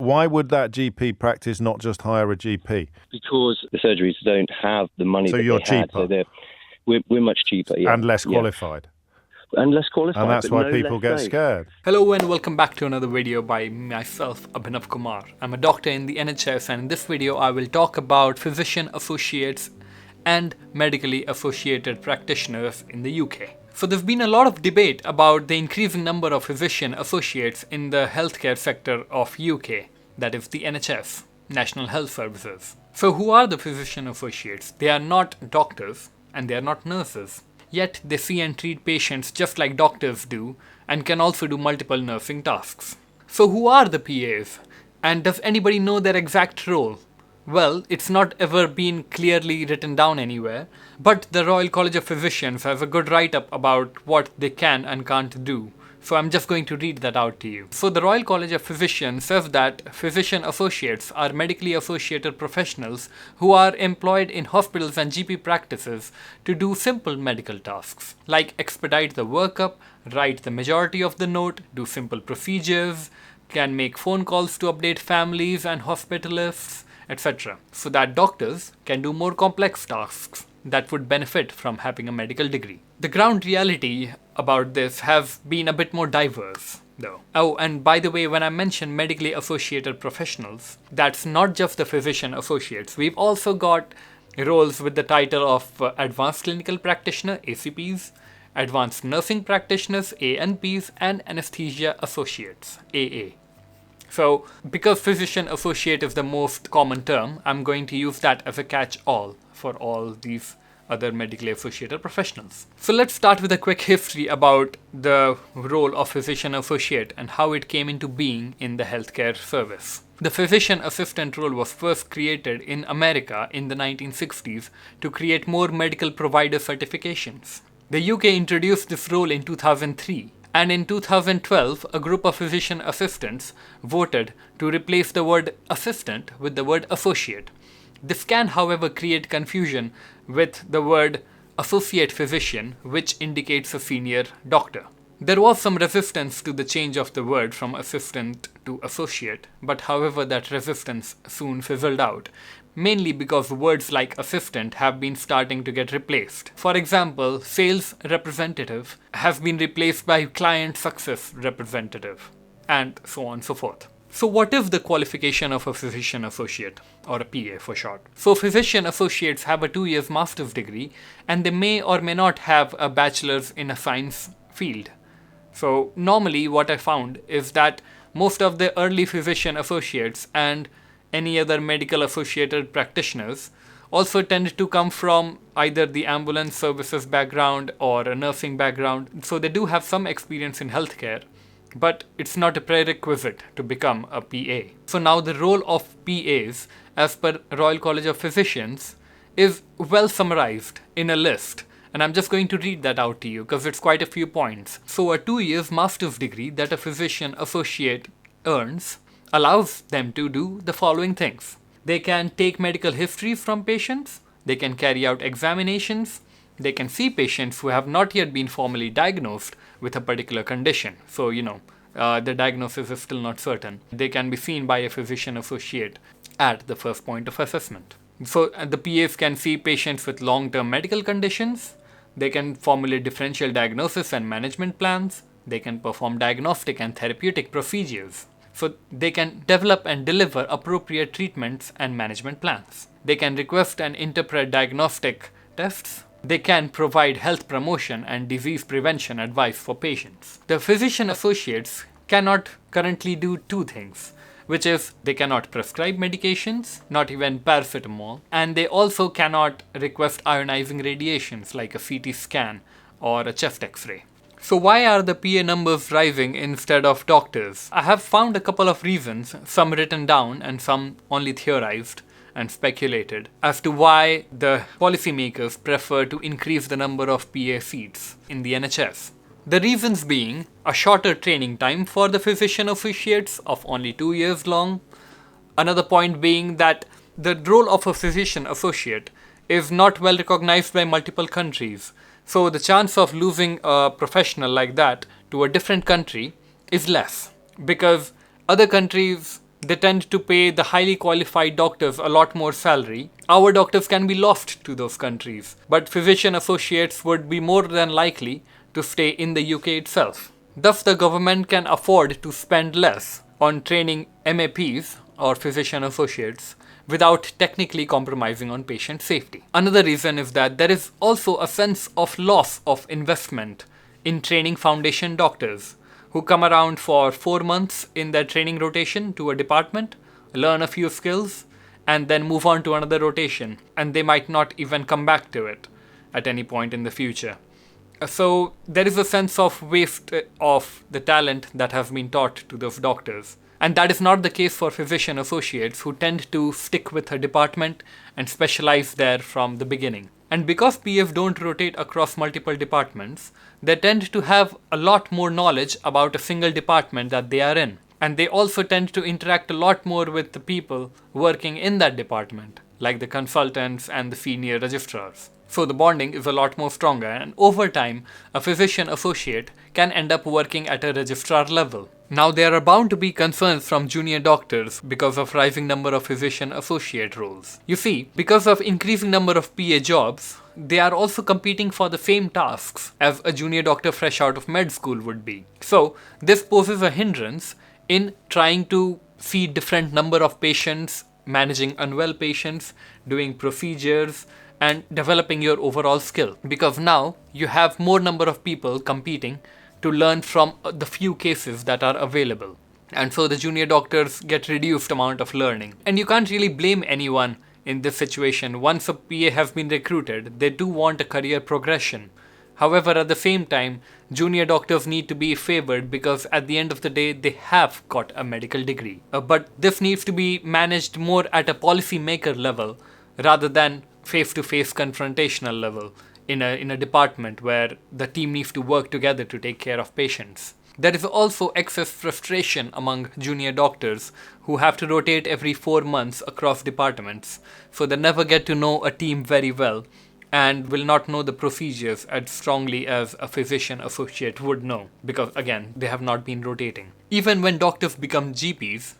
why would that GP practice not just hire a GP? Because the surgeries don't have the money So that you're they had. cheaper. So we're much cheaper, yeah. And less qualified. And less qualified. And that's but why no people less get safe. scared. Hello and welcome back to another video by myself, Abhinav Kumar. I'm a doctor in the NHS, and in this video I will talk about physician associates and medically associated practitioners in the UK. So there's been a lot of debate about the increasing number of physician associates in the healthcare sector of UK, that is the NHS, National Health Services. So who are the physician associates? They are not doctors and they are not nurses. Yet they see and treat patients just like doctors do and can also do multiple nursing tasks. So who are the PAs? And does anybody know their exact role? Well, it's not ever been clearly written down anywhere, but the Royal College of Physicians has a good write-up about what they can and can't do. So I'm just going to read that out to you. So the Royal College of Physicians says that physician associates are medically associated professionals who are employed in hospitals and GP practices to do simple medical tasks, like expedite the workup, write the majority of the note, do simple procedures, can make phone calls to update families and hospitalists, etc. So that doctors can do more complex tasks that would benefit from having a medical degree. The ground reality about this have been a bit more diverse, though. Oh, and by the way, when I mention medically associated professionals, that's not just the physician associates. We've also got roles with the title of Advanced Clinical Practitioner, ACPs, Advanced Nursing Practitioners, ANPs, and Anesthesia Associates, AA. So, because physician associate is the most common term, I'm going to use that as a catch-all for all these other medically associated professionals. So let's start with a quick history about the role of physician associate and how it came into being in the healthcare service. The physician assistant role was first created in America in the 1960s to create more medical provider certifications. The UK introduced this role in 2003. And in 2012, a group of physician assistants voted to replace the word assistant with the word associate. This can, however, create confusion with the word associate physician, which indicates a senior doctor. There was some resistance to the change of the word from assistant to associate, but however that resistance soon fizzled out, mainly because words like assistant have been starting to get replaced. For example, sales representative have been replaced by client success representative, and so on and so forth. So what is the qualification of a physician associate, or a PA for short? So physician associates have a 2-year master's degree, and they may or may not have a bachelor's in a science field. So normally what I found is that most of the early physician associates and any other medical associated practitioners also tend to come from either the ambulance services background or a nursing background. So they do have some experience in healthcare, but it's not a prerequisite to become a PA. So now the role of PAs, as per Royal College of Physicians, is well summarized in a list. And I'm just going to read that out to you because it's quite a few points. So a 2-year master's degree that a physician associate earns allows them to do the following things. They can take medical histories from patients, they can carry out examinations, they can see patients who have not yet been formally diagnosed with a particular condition. So, the diagnosis is still not certain. They can be seen by a physician associate at the first point of assessment. So the PAs can see patients with long-term medical conditions, they can formulate differential diagnosis and management plans, they can perform diagnostic and therapeutic procedures. So they can develop and deliver appropriate treatments and management plans. They can request and interpret diagnostic tests. They can provide health promotion and disease prevention advice for patients. The physician associates cannot currently do 2 things, which is they cannot prescribe medications, not even paracetamol, and they also cannot request ionizing radiations like a CT scan or a chest X-ray. So why are the PA numbers rising instead of doctors? I have found a couple of reasons, some written down and some only theorized and speculated, as to why the policymakers prefer to increase the number of PA seats in the NHS. The reasons being a shorter training time for the physician associates of only 2 years long. Another point being that the role of a physician associate is not well recognized by multiple countries. So the chance of losing a professional like that to a different country is less, because other countries they tend to pay the highly qualified doctors a lot more salary, our doctors can be lost to those countries. But physician associates would be more than likely to stay in the UK itself. Thus, the government can afford to spend less on training MAPs or physician associates without technically compromising on patient safety. Another reason is that there is also a sense of loss of investment in training foundation doctors who come around for 4 months in their training rotation to a department, learn a few skills, and then move on to another rotation, and they might not even come back to it at any point in the future. So there is a sense of waste of the talent that has been taught to those doctors. And that is not the case for physician associates who tend to stick with a department and specialize there from the beginning. And because PAs don't rotate across multiple departments, they tend to have a lot more knowledge about a single department that they are in. And they also tend to interact a lot more with the people working in that department, like the consultants and the senior registrars. So the bonding is a lot more stronger, and over time, a physician associate can end up working at a registrar level. Now, there are bound to be concerns from junior doctors because of rising number of physician associate roles. You see, because of increasing number of PA jobs, they are also competing for the same tasks as a junior doctor fresh out of med school would be. So, this poses a hindrance in trying to see different number of patients, managing unwell patients, doing procedures, and developing your overall skill, because now you have more number of people competing to learn from the few cases that are available, and so the junior doctors get reduced amount of learning. And you can't really blame anyone in this situation. Once a PA has been recruited, they do want a career progression. However, at the same time, junior doctors need to be favored because at the end of the day, they have got a medical degree. But this needs to be managed more at a policy maker level rather than face-to-face confrontational level in a department where the team needs to work together to take care of patients. There is also excess frustration among junior doctors who have to rotate every 4 months across departments, so they never get to know a team very well and will not know the procedures as strongly as a physician associate would know, because again, they have not been rotating. Even when doctors become GPs,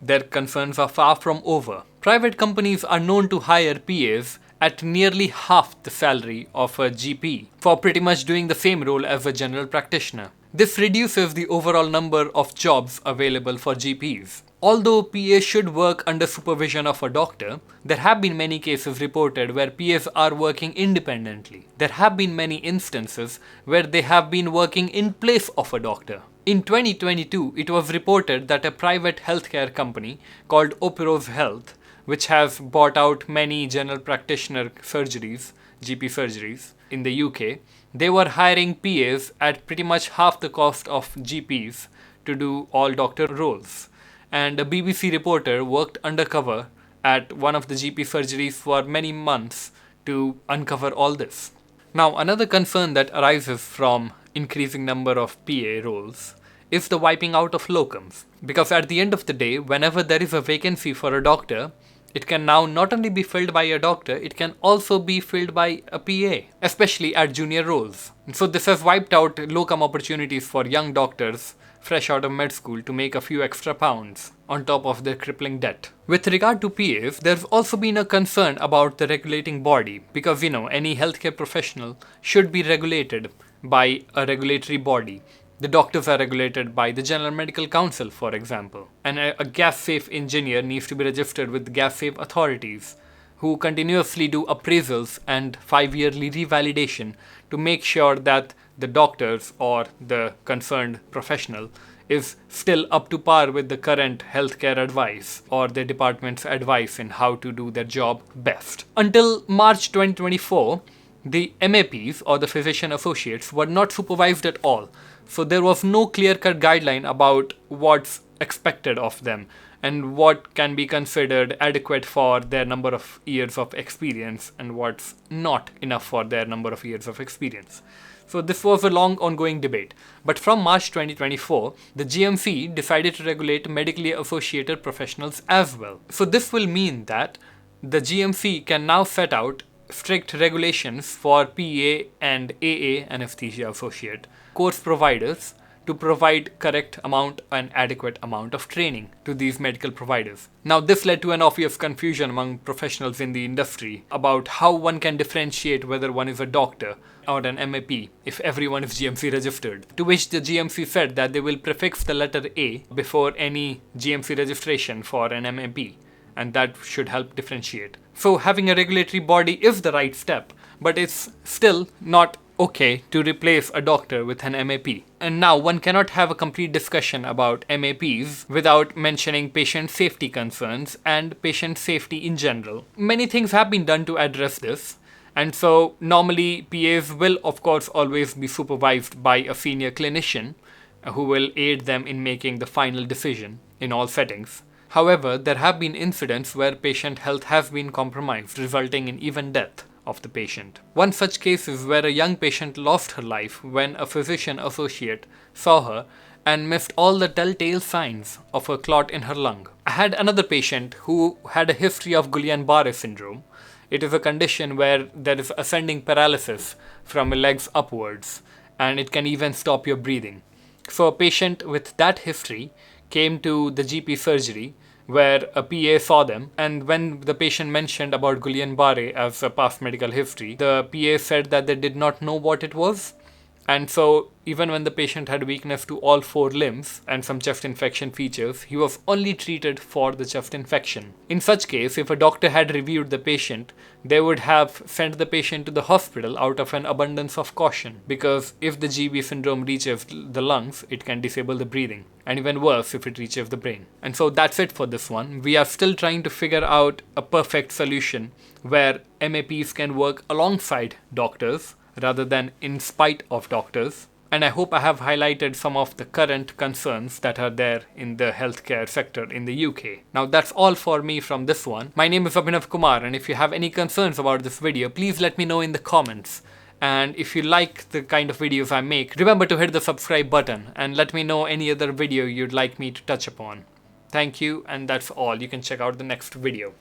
their concerns are far from over. Private companies are known to hire PAs at nearly half the salary of a GP for pretty much doing the same role as a general practitioner. This reduces the overall number of jobs available for GPs. Although PAs should work under supervision of a doctor, there have been many cases reported where PAs are working independently. There have been many instances where they have been working in place of a doctor. In 2022, it was reported that a private healthcare company called Operos Health, which has bought out many general practitioner surgeries, GP surgeries, in the UK, they were hiring PAs at pretty much half the cost of GPs to do all doctor roles. And a BBC reporter worked undercover at one of the GP surgeries for many months to uncover all this. Now, another concern that arises from increasing number of PA roles is the wiping out of locums. Because at the end of the day, whenever there is a vacancy for a doctor, it can now not only be filled by a doctor, it can also be filled by a PA, especially at junior roles. So this has wiped out locum opportunities for young doctors fresh out of med school to make a few extra pounds on top of their crippling debt. With regard to PAs, there's also been a concern about the regulating body, because any healthcare professional should be regulated by a regulatory body. The doctors are regulated by the General Medical Council, for example. And a gas-safe engineer needs to be registered with the gas-safe authorities, who continuously do appraisals and 5-yearly revalidation to make sure that the doctors or the concerned professional is still up to par with the current healthcare advice or the department's advice in how to do their job best. Until March 2024, the MAPs or the physician associates were not supervised at all. So there was no clear-cut guideline about what's expected of them and what can be considered adequate for their number of years of experience and what's not enough for their number of years of experience. So this was a long ongoing debate. But from March 2024, the GMC decided to regulate medically associated professionals as well. So this will mean that the GMC can now set out strict regulations for PA and AA anesthesia associate course providers to provide correct amount and adequate amount of training to these medical providers. Now, this led to an obvious confusion among professionals in the industry about how one can differentiate whether one is a doctor or an MAP if everyone is GMC registered. To which the GMC said that they will prefix the letter A before any GMC registration for an MAP, and that should help differentiate. So having a regulatory body is the right step, but it's still not okay to replace a doctor with an MAP. And now one cannot have a complete discussion about MAPs without mentioning patient safety concerns and patient safety in general. Many things have been done to address this, and so normally PAs will of course always be supervised by a senior clinician who will aid them in making the final decision in all settings. However, there have been incidents where patient health has been compromised, resulting in even death of the patient. One such case is where a young patient lost her life when a physician associate saw her and missed all the telltale signs of a clot in her lung. I had another patient who had a history of Guillain-Barré syndrome. It is a condition where there is ascending paralysis from the legs upwards, and it can even stop your breathing. So a patient with that history came to the GP surgery where a PA saw them, and when the patient mentioned about Guillain-Barré as a past medical history, the PA said that they did not know what it was. And so even when the patient had weakness to all 4 limbs and some chest infection features, he was only treated for the chest infection. In such case, if a doctor had reviewed the patient, they would have sent the patient to the hospital out of an abundance of caution, because if the GB syndrome reaches the lungs, it can disable the breathing, and even worse if it reaches the brain. And so that's it for this one. We are still trying to figure out a perfect solution where MAPs can work alongside doctors rather than in spite of doctors. And I hope I have highlighted some of the current concerns that are there in the healthcare sector in the UK. Now that's all for me from this one. My name is Abhinav Kumar, and if you have any concerns about this video, please let me know in the comments. And if you like the kind of videos I make, remember to hit the subscribe button and let me know any other video you'd like me to touch upon. Thank you, and that's all. You can check out the next video.